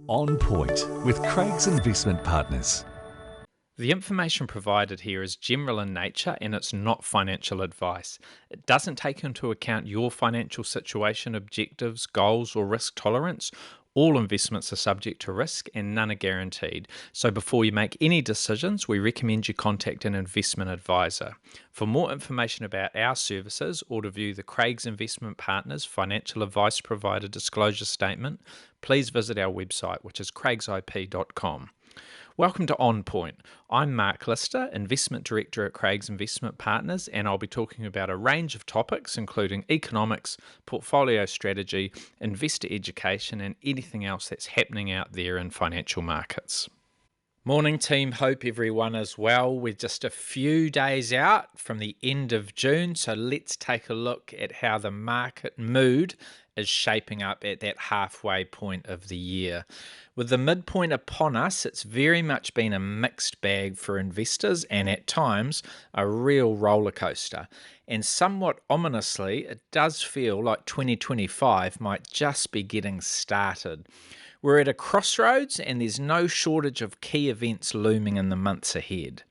On Point with Craig's Investment Partners. The information provided here is general in nature and it's not financial advice. It doesn't take into account your financial situation, objectives, goals, or risk tolerance. All investments are subject to risk and none are guaranteed. So before you make any decisions, we recommend you contact an investment advisor. For more information about our services or to view the Craig's Investment Partners financial advice provider disclosure statement, please visit our website, which is craigsip.com. Welcome to On Point. I'm Mark Lister, Investment Director at Craig's Investment Partners, and I'll be talking about a range of topics including economics, portfolio strategy, investor education, and anything else that's happening out there in financial markets. Morning team, hope everyone is well. We're just a few days out from the end of June, so let's take a look at how the market mood is shaping up at that halfway point of the year. With the midpoint upon us, it's very much been a mixed bag for investors and at times a real roller coaster. And somewhat ominously, it does feel like 2025 might just be getting started. We're at a crossroads and there's no shortage of key events looming in the months ahead.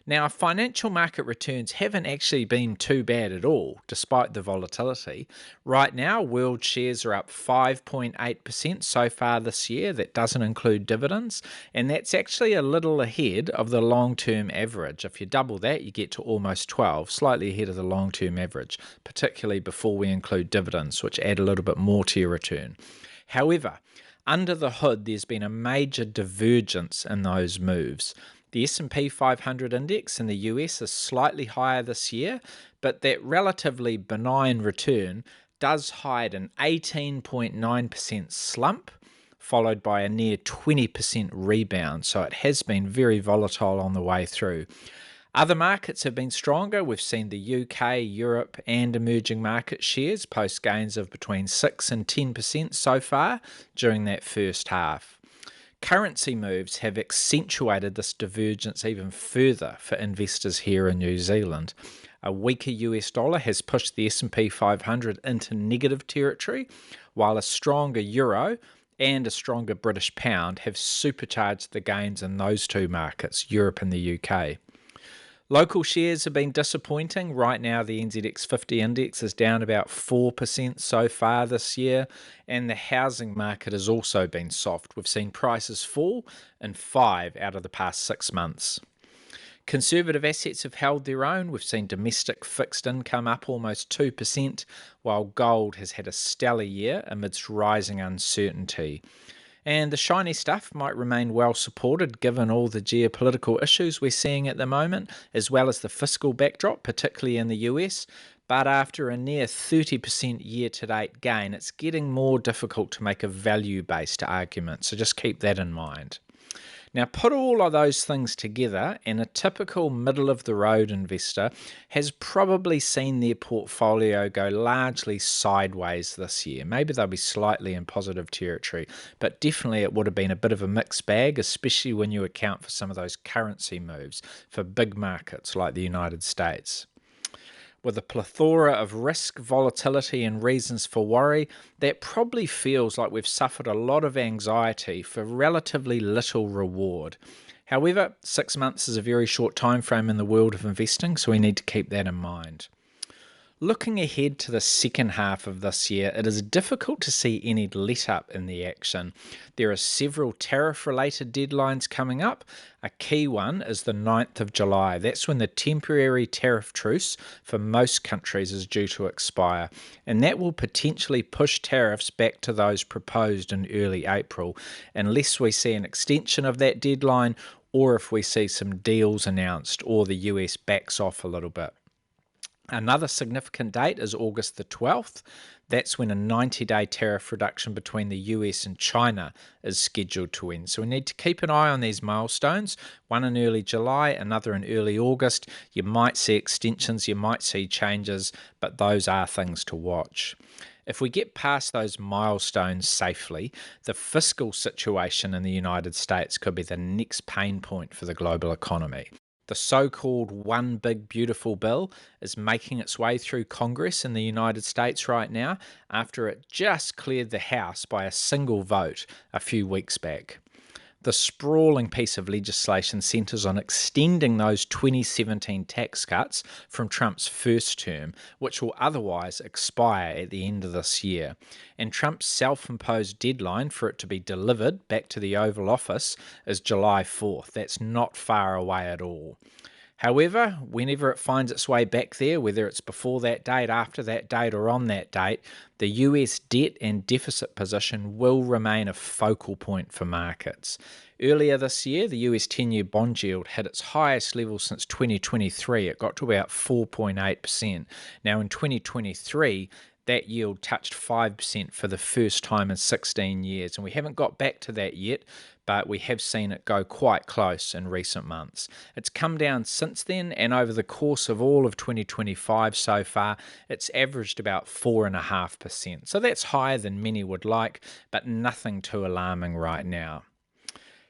Now, financial market returns haven't actually been too bad at all, despite the volatility. Right now, world shares are up 5.8% so far this year. That doesn't include dividends, and that's actually a little ahead of the long-term average. If you double that, you get to almost 12, slightly ahead of the long-term average, particularly before we include dividends, which add a little bit more to your return. However, under the hood, there's been a major divergence in those moves. The S&P 500 index in the US is slightly higher this year, but that relatively benign return does hide an 18.9% slump, followed by a near 20% rebound. So it has been very volatile on the way through. Other markets have been stronger. We've seen the UK, Europe, and emerging market shares post gains of between 6 and 10% so far during that first half. Currency moves have accentuated this divergence even further for investors here in New Zealand. A weaker US dollar has pushed the S&P 500 into negative territory, while a stronger euro and a stronger British pound have supercharged the gains in those two markets, Europe and the UK. Local shares have been disappointing. Right now, the NZX 50 index is down about 4% so far this year, and the housing market has also been soft. We've seen prices fall in 5 out of the past 6 months. Conservative assets have held their own. We've seen domestic fixed income up almost 2%, while gold has had a stellar year amidst rising uncertainty. And the shiny stuff might remain well supported given all the geopolitical issues we're seeing at the moment, as well as the fiscal backdrop, particularly in the US. But after a near 30% year-to-date gain, it's getting more difficult to make a value-based argument, so just keep that in mind. Now, put all of those things together, and a typical middle-of-the-road investor has probably seen their portfolio go largely sideways this year. Maybe they'll be slightly in positive territory, but definitely it would have been a bit of a mixed bag, especially when you account for some of those currency moves for big markets like the United States. With a plethora of risk, volatility, and reasons for worry, that probably feels like we've suffered a lot of anxiety for relatively little reward. However, 6 months is a very short time frame in the world of investing, so we need to keep that in mind. Looking ahead to the second half of this year, it is difficult to see any let-up in the action. There are several tariff-related deadlines coming up. A key one is the 9th of July. That's when the temporary tariff truce for most countries is due to expire, and that will potentially push tariffs back to those proposed in early April, unless we see an extension of that deadline or if we see some deals announced or the US backs off a little bit. Another significant date is August the 12th. That's when a 90-day tariff reduction between the US and China is scheduled to end. So we need to keep an eye on these milestones, one in early July, another in early August. You might see extensions, you might see changes, but those are things to watch. If we get past those milestones safely, the fiscal situation in the United States could be the next pain point for the global economy. The so-called One Big Beautiful Bill is making its way through Congress in the United States right now after it just cleared the House by a single vote a few weeks back. The sprawling piece of legislation centres on extending those 2017 tax cuts from Trump's first term, which will otherwise expire at the end of this year. And Trump's self-imposed deadline for it to be delivered back to the Oval Office is July 4th. That's not far away at all. However, whenever it finds its way back there, whether it's before that date, after that date, or on that date, the US debt and deficit position will remain a focal point for markets. Earlier this year, the US 10-year bond yield hit its highest level since 2023. It got to about 4.8%. Now, in 2023, that yield touched 5% for the first time in 16 years, and we haven't got back to that yet, but we have seen it go quite close in recent months. It's come down since then, and over the course of all of 2025 so far, it's averaged about 4.5%. So that's higher than many would like, but nothing too alarming right now.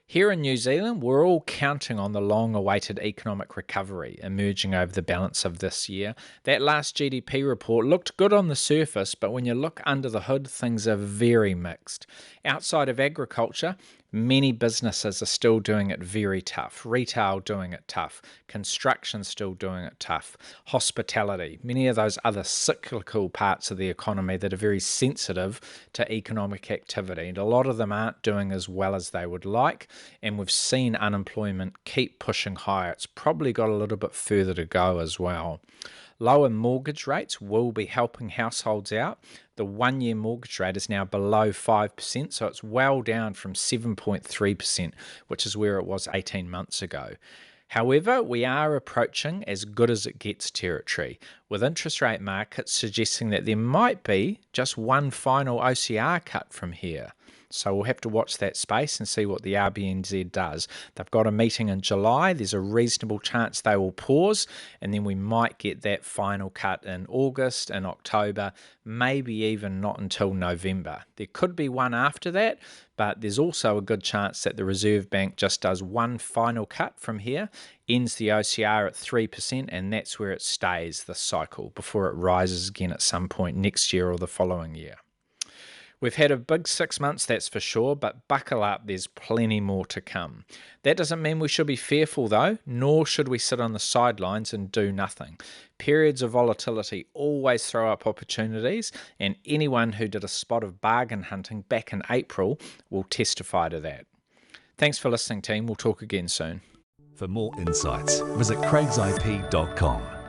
Here in New Zealand, we're all counting on the long-awaited economic recovery emerging over the balance of this year. That last GDP report looked good on the surface, but when you look under the hood, things are very mixed. Outside of agriculture, many businesses are still doing it very tough. Retail doing it tough. Construction still doing it tough. Hospitality, many of those other cyclical parts of the economy that are very sensitive to economic activity. And a lot of them aren't doing as well as they would like. And we've seen unemployment keep pushing higher. It's probably got a little bit further to go as well. Lower mortgage rates will be helping households out. The one-year mortgage rate is now below 5%, so it's well down from 7.3%, which is where it was 18 months ago. However, we are approaching as good as it gets territory, with interest rate markets suggesting that there might be just one final OCR cut from here. So we'll have to watch that space and see what the RBNZ does. They've got a meeting in July. There's a reasonable chance they will pause, and then we might get that final cut in August and October, maybe even not until November. There could be one after that, but there's also a good chance that the Reserve Bank just does one final cut from here, ends the OCR at 3%, and that's where it stays this cycle before it rises again at some point next year or the following year. We've had a big 6 months, that's for sure, but buckle up, there's plenty more to come. That doesn't mean we should be fearful though, nor should we sit on the sidelines and do nothing. Periods of volatility always throw up opportunities, and anyone who did a spot of bargain hunting back in April will testify to that. Thanks for listening, team. We'll talk again soon. For more insights, visit craigsip.com.